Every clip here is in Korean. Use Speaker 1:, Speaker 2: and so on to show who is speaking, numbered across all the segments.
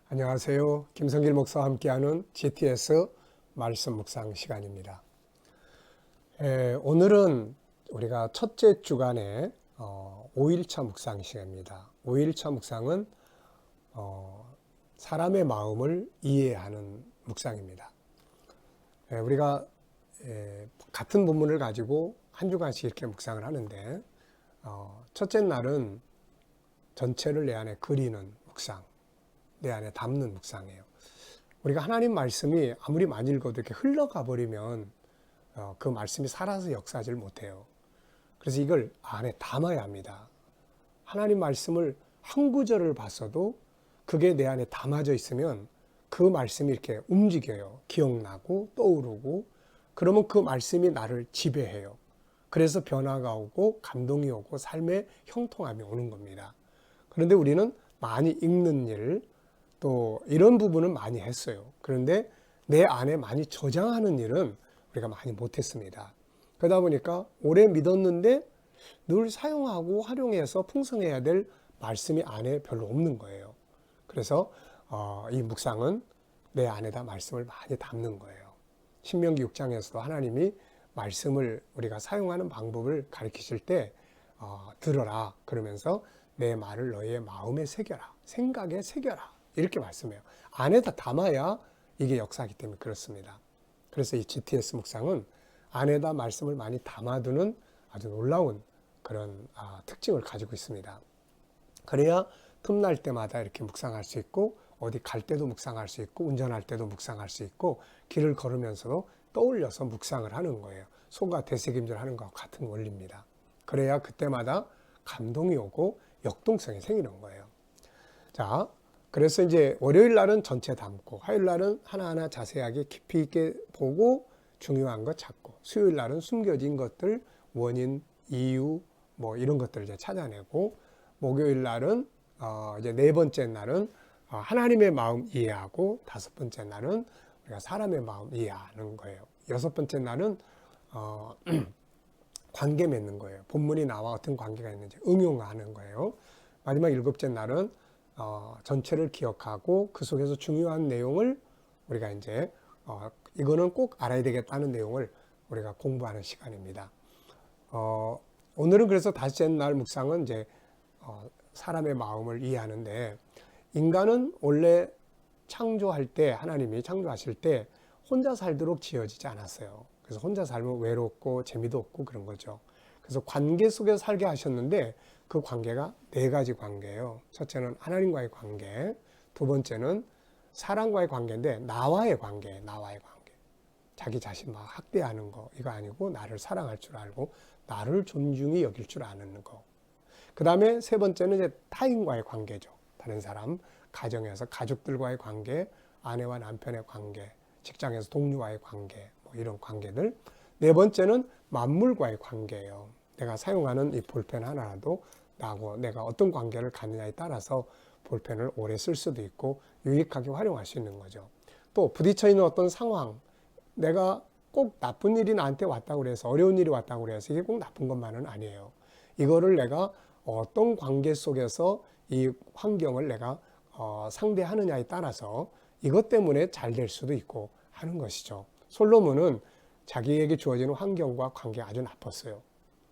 Speaker 1: 안녕하세요. 김성길 목사와 함께하는 GTS 말씀 묵상 시간입니다. 오늘은 우리가 첫째 주간의 5일차 묵상 시간입니다. 5일차 묵상은 사람의 마음을 이해하는 묵상입니다. 우리가 같은 본문을 가지고 한 주간씩 이렇게 묵상을 하는데 첫째 날은 전체를 내 안에 그리는 묵상, 내 안에 담는 묵상이에요. 우리가 하나님 말씀이 아무리 많이 읽어도 이렇게 흘러가 버리면 그 말씀이 살아서 역사하지 못해요. 그래서 이걸 안에 담아야 합니다. 하나님 말씀을 한 구절을 봤어도 그게 내 안에 담아져 있으면 그 말씀이 이렇게 움직여요. 기억나고 떠오르고, 그러면 그 말씀이 나를 지배해요. 그래서 변화가 오고 감동이 오고 삶의 형통함이 오는 겁니다. 그런데 우리는 많이 읽는 일, 또 이런 부분은 많이 했어요. 그런데 내 안에 많이 저장하는 일은 우리가 많이 못했습니다. 그러다 보니까 오래 믿었는데 늘 사용하고 활용해서 풍성해야 될 말씀이 안에 별로 없는 거예요. 그래서 이 묵상은 내 안에다 말씀을 많이 담는 거예요. 신명기 6장에서도 하나님이 말씀을 우리가 사용하는 방법을 가르치실 때 들어라 그러면서 내 말을 너의 마음에 새겨라, 생각에 새겨라, 이렇게 말씀해요. 안에다 담아야 이게 역사이기 때문에 그렇습니다. 그래서 이 GTS 묵상은 안에다 말씀을 많이 담아두는 아주 놀라운 그런 특징을 가지고 있습니다. 그래야 틈날 때마다 이렇게 묵상할 수 있고, 어디 갈 때도 묵상할 수 있고, 운전할 때도 묵상할 수 있고, 길을 걸으면서도 떠올려서 묵상을 하는 거예요. 소가 되새김질 하는 것과 같은 원리입니다. 그래야 그때마다 감동이 오고 역동성이 생기는 거예요. 자, 그래서 이제 월요일 날은 전체 담고, 화요일 날은 하나하나 자세하게 깊이 있게 보고 중요한 것 찾고, 수요일 날은 숨겨진 것들, 원인, 이유, 뭐 이런 것들을 이제 찾아내고, 목요일 날은 이제 네 번째 날은 하나님의 마음 이해하고, 다섯 번째 날은 우리가 사람의 마음 이해하는 거예요. 여섯 번째 날은 관계 맺는 거예요. 본문이 나와 어떤 관계가 있는지 응용하는 거예요. 마지막 일곱째 날은 전체를 기억하고 그 속에서 중요한 내용을 우리가 이제 이거는 꼭 알아야 되겠다는 내용을 우리가 공부하는 시간입니다. 오늘은 그래서 다섯째 날 묵상은 이제 사람의 마음을 이해하는데, 인간은 원래 창조할 때, 하나님이 창조하실 때 혼자 살도록 지어지지 않았어요. 그래서 혼자 살면 외롭고 재미도 없고 그런 거죠. 그래서 관계 속에서 살게 하셨는데 그 관계가 네 가지 관계예요. 첫째는 하나님과의 관계, 두 번째는 사람과의 관계인데 나와의 관계, 나와의 관계. 자기 자신 막 학대하는 거 이거 아니고 나를 사랑할 줄 알고 나를 존중히 여길 줄 아는 거. 그 다음에 세 번째는 이제 타인과의 관계죠. 다른 사람, 가정에서 가족들과의 관계, 아내와 남편의 관계, 직장에서 동료와의 관계, 뭐 이런 관계들. 네 번째는 만물과의 관계예요. 내가 사용하는 이 볼펜 하나라도 나하고 내가 어떤 관계를 갖느냐에 따라서 볼펜을 오래 쓸 수도 있고 유익하게 활용할 수 있는 거죠. 또 부딪혀 있는 어떤 상황, 내가 꼭 나쁜 일이 나한테 왔다고 그래서, 어려운 일이 왔다고 그래서 이게 꼭 나쁜 것만은 아니에요. 이거를 내가 어떤 관계 속에서 이 환경을 내가 상대하느냐에 따라서 이것 때문에 잘 될 수도 있고 하는 것이죠. 솔로몬은 자기에게 주어지는 환경과 관계가 아주 나빴어요.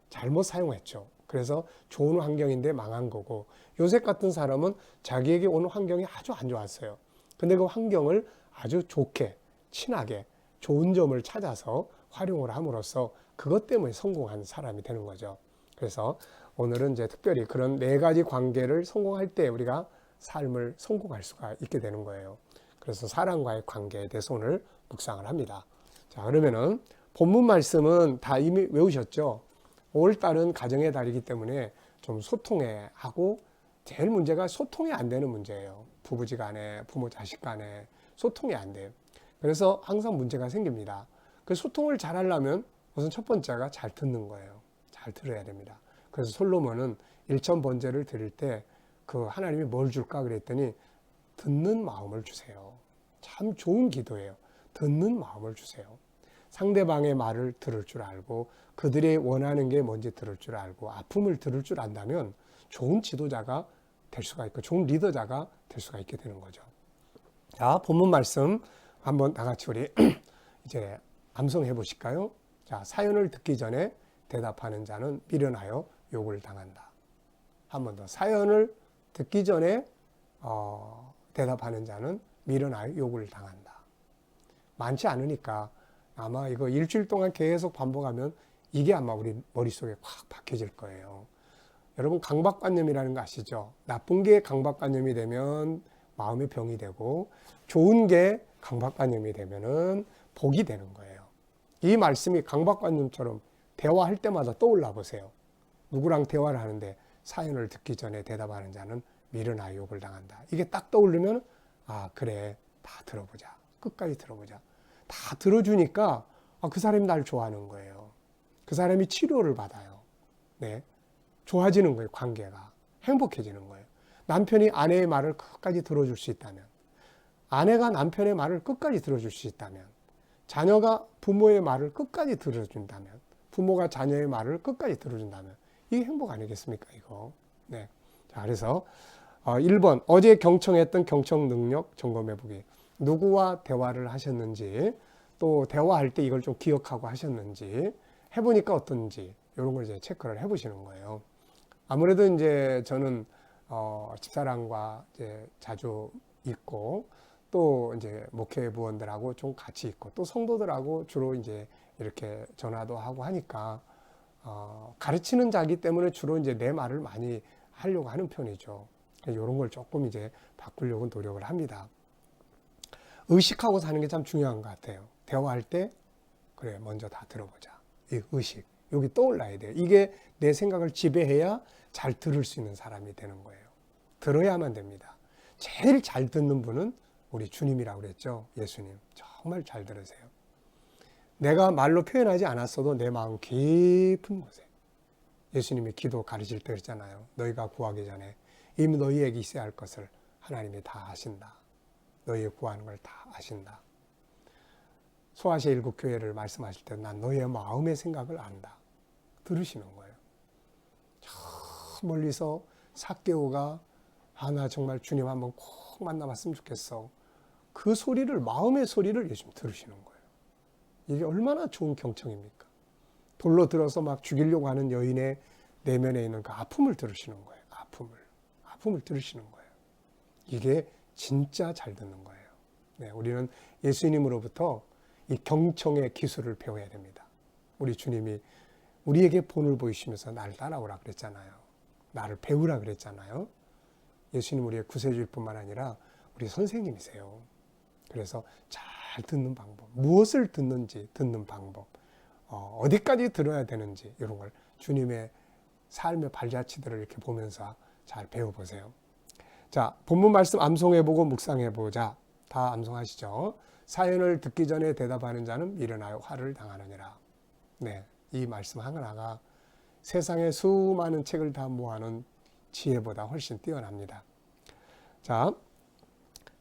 Speaker 1: 잘못 사용했죠. 그래서 좋은 환경인데 망한 거고, 요셉 같은 사람은 자기에게 오는 환경이 아주 안 좋았어요. 근데 그 환경을 아주 좋게, 친하게, 좋은 점을 찾아서 활용을 함으로써 그것 때문에 성공한 사람이 되는 거죠. 그래서 오늘은 이제 특별히 그런 네 가지 관계를 성공할 때 우리가 삶을 성공할 수가 있게 되는 거예요. 그래서 사람과의 관계에 대해서 오늘 묵상을 합니다. 자, 그러면은 본문 말씀은 다 이미 외우셨죠? 5월달은 가정의 달이기 때문에 좀 소통해 하고, 제일 문제가 소통이 안 되는 문제예요. 부부지간에, 부모 자식 간에 소통이 안 돼요. 그래서 항상 문제가 생깁니다. 그 소통을 잘 하려면 우선 첫 번째가 잘 듣는 거예요. 잘 들어야 됩니다. 그래서 솔로몬은 일천번제를 드릴 때 그 하나님이 뭘 줄까 그랬더니 듣는 마음을 주세요. 참 좋은 기도예요. 듣는 마음을 주세요. 상대방의 말을 들을 줄 알고 그들이 원하는 게 뭔지 들을 줄 알고 아픔을 들을 줄 안다면 좋은 지도자가 될 수가 있고 좋은 리더자가 될 수가 있게 되는 거죠. 자, 본문 말씀 한번 다 같이 우리 이제 암송해 보실까요? 자, 사연을 듣기 전에 대답하는 자는 미련하여 욕을 당한다. 한 번 더. 사연을 듣기 전에 대답하는 자는 미련하여 욕을 당한다. 많지 않으니까 아마 이거 일주일 동안 계속 반복하면 이게 아마 우리 머릿속에 확 박혀질 거예요. 여러분, 강박관념이라는 거 아시죠? 나쁜 게 강박관념이 되면 마음의 병이 되고, 좋은 게 강박관념이 되면은 복이 되는 거예요. 이 말씀이 강박관념처럼 대화할 때마다 떠올라 보세요. 누구랑 대화를 하는데 사연을 듣기 전에 대답하는 자는 미련하여 욕을 당한다. 이게 딱 떠오르면, 아, 그래, 다 들어보자. 끝까지 들어보자. 다 들어주니까 그 사람이 날 좋아하는 거예요. 그 사람이 치료를 받아요. 네, 좋아지는 거예요. 관계가 행복해지는 거예요. 남편이 아내의 말을 끝까지 들어줄 수 있다면, 아내가 남편의 말을 끝까지 들어줄 수 있다면, 자녀가 부모의 말을 끝까지 들어준다면, 부모가 자녀의 말을 끝까지 들어준다면, 이게 행복 아니겠습니까, 이거? 네. 자, 그래서 1번, 어제 경청했던 경청 능력 점검해보기. 누구와 대화를 하셨는지, 또 대화할 때 이걸 좀 기억하고 하셨는지, 해보니까 어떤지, 이런 걸 이제 체크를 해보시는 거예요. 아무래도 이제 저는 집사람과 이제 자주 있고, 또 이제 목회부원들하고 좀 같이 있고, 또 성도들하고 주로 이제 이렇게 전화도 하고 하니까, 가르치는 자기 때문에 주로 이제 내 말을 많이 하려고 하는 편이죠. 이런 걸 조금 이제 바꾸려고 노력을 합니다. 의식하고 사는 게 참 중요한 것 같아요. 대화할 때, 그래, 먼저 다 들어보자. 이 의식, 여기 떠올라야 돼요. 이게 내 생각을 지배해야 잘 들을 수 있는 사람이 되는 거예요. 들어야만 됩니다. 제일 잘 듣는 분은 우리 주님이라고 그랬죠. 예수님. 정말 잘 들으세요. 내가 말로 표현하지 않았어도 내 마음 깊은 곳에, 예수님이 기도 가르칠 때 그랬잖아요. 너희가 구하기 전에 이미 너희에게 있어야 할 것을 하나님이 다 아신다. 너희의 구하는 걸 다 아신다. 소아시아 일곱 교회를 말씀하실 때 난 너희의 마음의 생각을 안다. 들으시는 거예요. 저 멀리서 삭개오가 나 정말 주님 한번 꼭 만나봤으면 좋겠어. 그 소리를, 마음의 소리를 예수님 들으시는 거예요. 이게 얼마나 좋은 경청입니까? 돌로 들어서 막 죽이려고 하는 여인의 내면에 있는 그 아픔을 들으시는 거예요. 아픔을 들으시는 거예요. 이게 진짜 잘 듣는 거예요. 네, 우리는 예수님으로부터 이 경청의 기술을 배워야 됩니다. 우리 주님이 우리에게 본을 보이시면서 나를 따라오라 그랬잖아요. 나를 배우라 그랬잖아요. 예수님 우리의 구세주일 뿐만 아니라 우리 선생님이세요. 그래서 잘 듣는 방법, 무엇을 듣는지 듣는 방법, 어디까지 들어야 되는지 이런 걸 주님의 삶의 발자취들을 이렇게 보면서 잘 배워보세요. 자, 본문 말씀 암송해보고 묵상해보자. 다 암송하시죠? 사연을 듣기 전에 대답하는 자는 미련하여 화를 당하느니라. 네, 이 말씀 하나가 세상의 수많은 책을 다 모아놓은 지혜보다 훨씬 뛰어납니다. 자,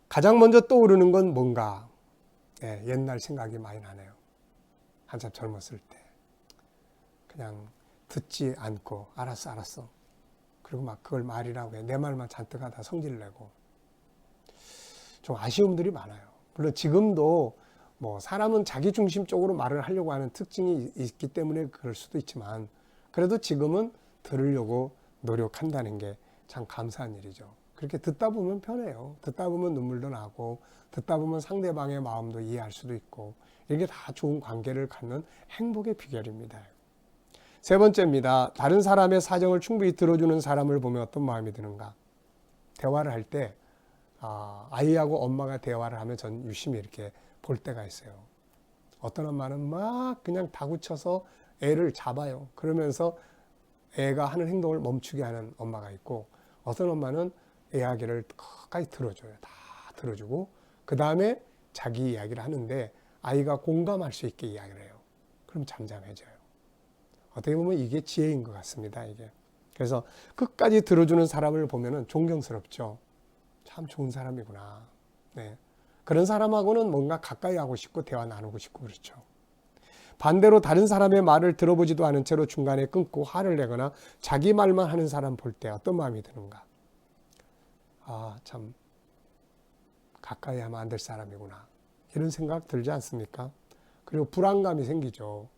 Speaker 1: 가장 먼저 떠오르는 건 뭔가? 네, 옛날 생각이 많이 나네요. 한참 젊었을 때 그냥 듣지 않고 알았어 그리고 막 그걸 말이라고 해. 내 말만 잔뜩 하다 성질 내고 좀 아쉬움들이 많아요. 물론 지금도 뭐 사람은 자기중심적으로 말을 하려고 하는 특징이 있기 때문에 그럴 수도 있지만, 그래도 지금은 들으려고 노력한다는 게 참 감사한 일이죠. 그렇게 듣다 보면 편해요. 듣다 보면 눈물도 나고, 듣다 보면 상대방의 마음도 이해할 수도 있고, 이게 다 좋은 관계를 갖는 행복의 비결입니다. 세 번째입니다. 다른 사람의 사정을 충분히 들어주는 사람을 보면 어떤 마음이 드는가? 대화를 할 때 아이하고 엄마가 대화를 하면 전 유심히 이렇게 볼 때가 있어요. 어떤 엄마는 막 그냥 다구쳐서 애를 잡아요. 그러면서 애가 하는 행동을 멈추게 하는 엄마가 있고, 어떤 엄마는 이야기를 끝까지 들어줘요. 다 들어주고 그 다음에 자기 이야기를 하는데 아이가 공감할 수 있게 이야기를 해요. 그럼 잠잠해져요. 어떻게 보면 이게 지혜인 것 같습니다. 이게. 그래서 끝까지 들어주는 사람을 보면은 존경스럽죠. 참 좋은 사람이구나. 네. 그런 사람하고는 뭔가 가까이 하고 싶고 대화 나누고 싶고 그렇죠. 반대로 다른 사람의 말을 들어보지도 않은 채로 중간에 끊고 화를 내거나 자기 말만 하는 사람 볼 때 어떤 마음이 드는가? 참 가까이 하면 안 될 사람이구나. 이런 생각 들지 않습니까? 그리고 불안감이 생기죠.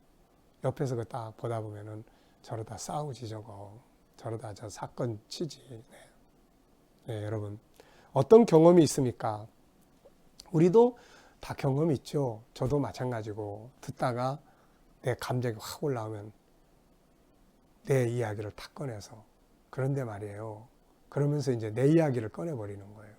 Speaker 1: 옆에서 그 딱 보다 보면은 저러다 싸우지 저거. 저러다 저 사건 치지. 네. 네, 여러분. 어떤 경험이 있습니까? 우리도 다 경험이 있죠. 저도 마찬가지고 듣다가 내 감정이 확 올라오면 내 이야기를 탁 꺼내서 그런데 말이에요. 그러면서 이제 내 이야기를 꺼내버리는 거예요.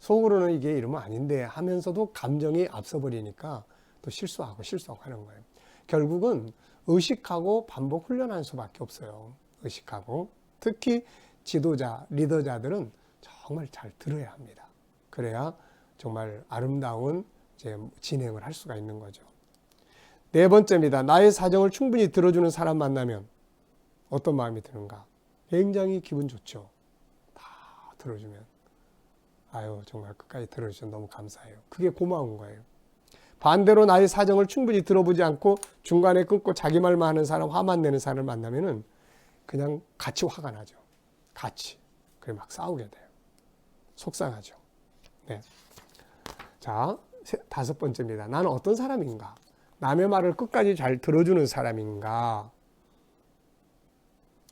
Speaker 1: 속으로는 이게 이러면 아닌데 하면서도 감정이 앞서버리니까 또 실수하고 하는 거예요. 결국은 의식하고 반복 훈련하는 수밖에 없어요. 의식하고. 특히 지도자, 리더자들은 정말 잘 들어야 합니다. 그래야 정말 아름다운 이제 진행을 할 수가 있는 거죠. 네 번째입니다. 나의 사정을 충분히 들어주는 사람 만나면 어떤 마음이 드는가? 굉장히 기분 좋죠. 다 들어주면. 아유, 정말 끝까지 들어주셔서 너무 감사해요. 그게 고마운 거예요. 반대로 나의 사정을 충분히 들어보지 않고 중간에 끊고 자기 말만 하는 사람, 화만 내는 사람을 만나면은 그냥 같이 화가 나죠. 같이. 그래 막 싸우게 돼요. 속상하죠. 네. 자, 다섯 번째입니다. 나는 어떤 사람인가? 남의 말을 끝까지 잘 들어주는 사람인가?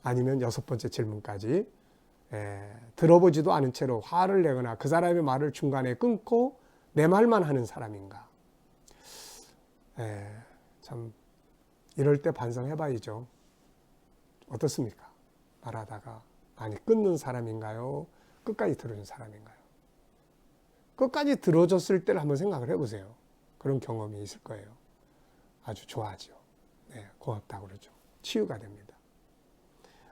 Speaker 1: 아니면 여섯 번째 질문까지 들어보지도 않은 채로 화를 내거나 그 사람의 말을 중간에 끊고 내 말만 하는 사람인가? 참 이럴 때 반성해봐야죠. 어떻습니까? 말하다가 많이 끊는 사람인가요? 끝까지 들어준 사람인가요? 끝까지 들어줬을 때를 한번 생각을 해보세요. 그런 경험이 있을 거예요. 아주 좋아하죠. 네, 고맙다고 그러죠. 치유가 됩니다.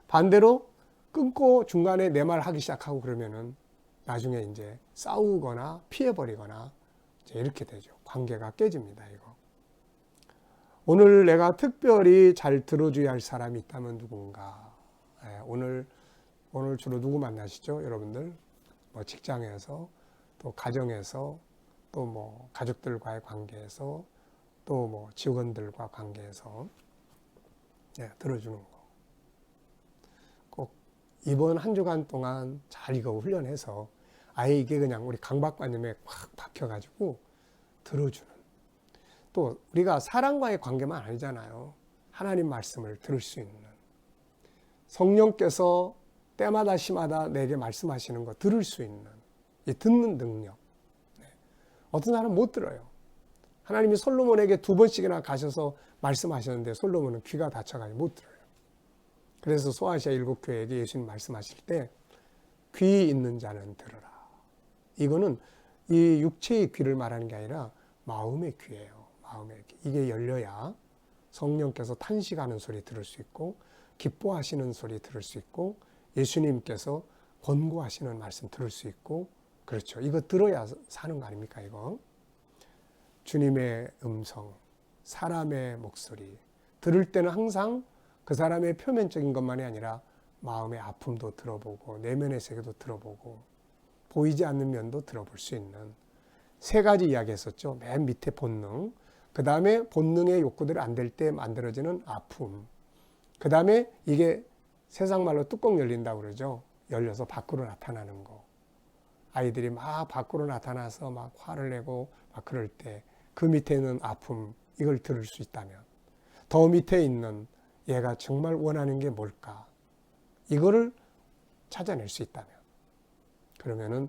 Speaker 1: 반대로 끊고 중간에 내 말 하기 시작하고 그러면은 나중에 이제 싸우거나 피해버리거나 이제 이렇게 되죠. 관계가 깨집니다, 이거. 오늘 내가 특별히 잘 들어줘야 할 사람이 있다면 누군가? 오늘 주로 누구 만나시죠? 여러분들? 뭐 직장에서, 또 가정에서, 또 뭐 가족들과의 관계에서, 또 뭐 직원들과 관계에서 들어주는 거. 꼭 이번 한 주간 동안 잘 이거 훈련해서 아예 이게 그냥 우리 강박관념에 확 박혀가지고 들어주는. 또 우리가 사람과의 관계만 아니잖아요. 하나님 말씀을 들을 수 있는. 성령께서 때마다 시마다 내게 말씀하시는 거 들을 수 있는 이 듣는 능력. 어떤 사람은 못 들어요. 하나님이 솔로몬에게 2번씩이나 가셔서 말씀하셨는데 솔로몬은 귀가 다쳐가지고 못 들어요. 그래서 소아시아 7교회에게 예수님 말씀하실 때 귀 있는 자는 들으라. 이거는 이 육체의 귀를 말하는 게 아니라 마음의 귀예요. 마음의 귀. 이게 열려야 성령께서 탄식하는 소리 들을 수 있고 기뻐하시는 소리 들을 수 있고 예수님께서 권고하시는 말씀 들을 수 있고 그렇죠. 이거 들어야 사는 거 아닙니까 이거? 주님의 음성, 사람의 목소리 들을 때는 항상 그 사람의 표면적인 것만이 아니라 마음의 아픔도 들어보고 내면의 세계도 들어보고 보이지 않는 면도 들어볼 수 있는 3가지 이야기 했었죠. 맨 밑에 본능, 그 다음에 본능의 욕구들이 안 될 때 만들어지는 아픔, 그 다음에 이게 세상 말로 뚜껑 열린다고 그러죠. 열려서 밖으로 나타나는 거. 아이들이 막 밖으로 나타나서 막 화를 내고 막 그럴 때 그 밑에 있는 아픔, 이걸 들을 수 있다면 더 밑에 있는 얘가 정말 원하는 게 뭘까? 이거를 찾아낼 수 있다면 그러면은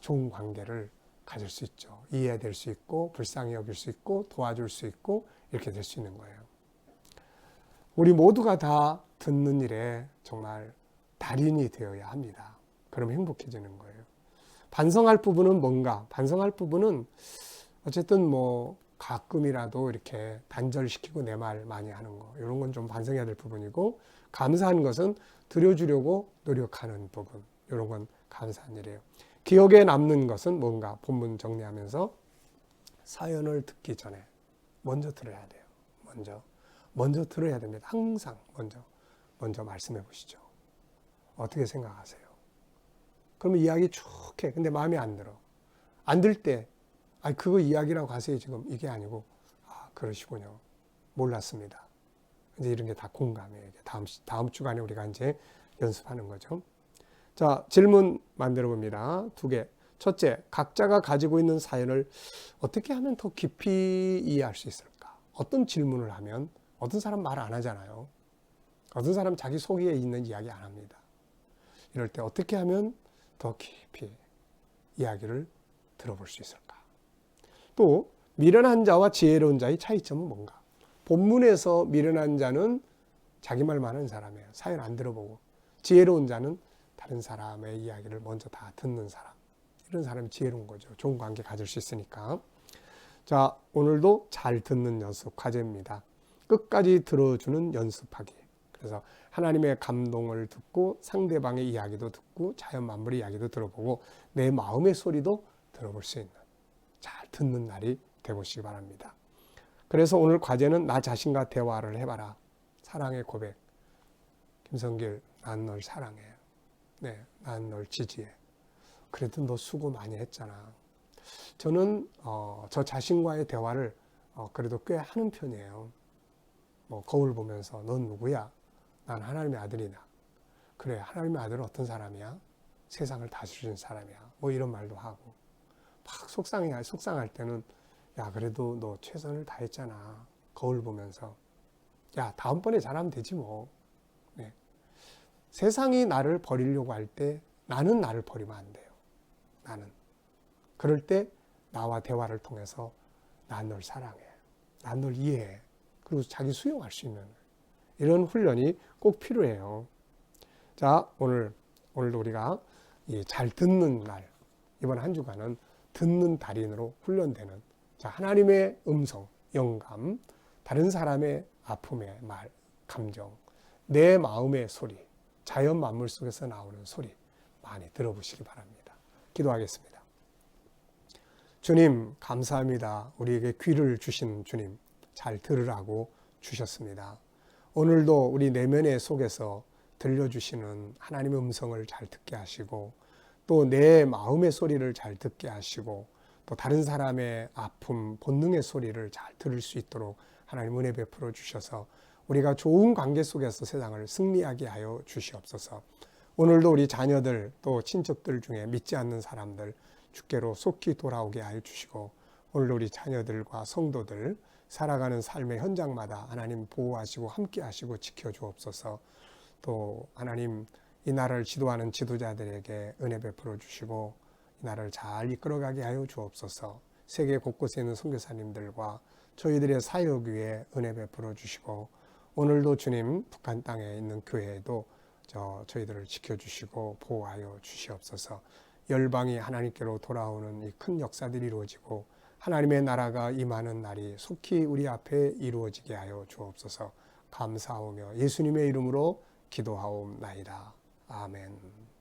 Speaker 1: 좋은 관계를 가질 수 있죠. 이해될 수 있고 불쌍히 여길 수 있고 도와줄 수 있고 이렇게 될 수 있는 거예요. 우리 모두가 다 듣는 일에 정말 달인이 되어야 합니다. 그럼 행복해지는 거예요. 반성할 부분은 뭔가? 반성할 부분은 어쨌든 뭐 가끔이라도 이렇게 단절시키고 내 말 많이 하는 거 이런 건 좀 반성해야 될 부분이고 감사한 것은 드려주려고 노력하는 부분 이런 건 감사한 일이에요. 기억에 남는 것은 뭔가? 본문 정리하면서 사연을 듣기 전에 먼저 들어야 돼요. 먼저 들어야 됩니다. 항상 먼저 말씀해 보시죠. 어떻게 생각하세요? 그러면 이야기 쭉 해. 근데 마음에 안 들어. 안 들 때 그거 이야기라고 하세요. 지금 이게 아니고 그러시군요. 몰랐습니다. 이제 이런 게 다 공감이에요. 다음 주간에 우리가 이제 연습하는 거죠. 자, 질문 만들어 봅니다. 2개. 첫째, 각자가 가지고 있는 사연을 어떻게 하면 더 깊이 이해할 수 있을까? 어떤 질문을 하면 어떤 사람 말 안 하잖아요. 어떤 사람 자기 속에 있는 이야기 안 합니다. 이럴 때 어떻게 하면 더 깊이 이야기를 들어볼 수 있을까? 또 미련한 자와 지혜로운 자의 차이점은 뭔가? 본문에서 미련한 자는 자기 말만 하는 사람이에요. 사연 안 들어보고. 지혜로운 자는 다른 사람의 이야기를 먼저 다 듣는 사람. 이런 사람이 지혜로운 거죠. 좋은 관계 가질 수 있으니까. 자, 오늘도 잘 듣는 연습 과제입니다. 끝까지 들어주는 연습하기. 그래서 하나님의 감동을 듣고 상대방의 이야기도 듣고 자연 만물의 이야기도 들어보고 내 마음의 소리도 들어볼 수 있는 잘 듣는 날이 되보시기 바랍니다. 그래서 오늘 과제는 나 자신과 대화를 해봐라. 사랑의 고백. 김성길, 난 널 사랑해. 네, 난 널 지지해. 그래도 너 수고 많이 했잖아. 저는 저 자신과의 대화를 그래도 꽤 하는 편이에요. 뭐 거울 보면서 넌 누구야? 난 하나님의 아들이다. 그래, 하나님의 아들은 어떤 사람이야? 세상을 다스리는 사람이야. 뭐 이런 말도 하고 막 속상할 때는 야, 그래도 너 최선을 다했잖아. 거울 보면서 야, 다음번에 잘하면 되지 뭐. 네. 세상이 나를 버리려고 할 때 나는 나를 버리면 안 돼요. 나는. 그럴 때 나와 대화를 통해서 난 널 사랑해. 난 널 이해해. 그리고 자기 수용할 수 있는 이런 훈련이 꼭 필요해요. 자, 오늘도 우리가 잘 듣는 날, 이번 한 주간은 듣는 달인으로 훈련되는 자, 하나님의 음성, 영감, 다른 사람의 아픔의 말, 감정, 내 마음의 소리, 자연 만물 속에서 나오는 소리 많이 들어보시기 바랍니다. 기도하겠습니다. 주님, 감사합니다. 우리에게 귀를 주신 주님, 잘 들으라고 주셨습니다. 오늘도 우리 내면의 속에서 들려주시는 하나님의 음성을 잘 듣게 하시고 또 내 마음의 소리를 잘 듣게 하시고 또 다른 사람의 아픔, 본능의 소리를 잘 들을 수 있도록 하나님 은혜 베풀어 주셔서 우리가 좋은 관계 속에서 세상을 승리하게 하여 주시옵소서. 오늘도 우리 자녀들 또 친척들 중에 믿지 않는 사람들 주께로 속히 돌아오게 하여 주시고 오늘도 우리 자녀들과 성도들 살아가는 삶의 현장마다 하나님 보호하시고 함께 하시고 지켜주옵소서. 또 하나님 이 나라를 지도하는 지도자들에게 은혜 베풀어 주시고 이 나라를 잘 이끌어가게 하여 주옵소서. 세계 곳곳에 있는 선교사님들과 저희들의 사역 위에 은혜 베풀어 주시고 오늘도 주님 북한 땅에 있는 교회에도 저희들을 지켜주시고 보호하여 주시옵소서. 열방이 하나님께로 돌아오는 이 큰 역사들이 이루어지고 하나님의 나라가 임하는 날이 속히 우리 앞에 이루어지게 하여 주옵소서. 감사하며 예수님의 이름으로 기도하옵나이다. 아멘.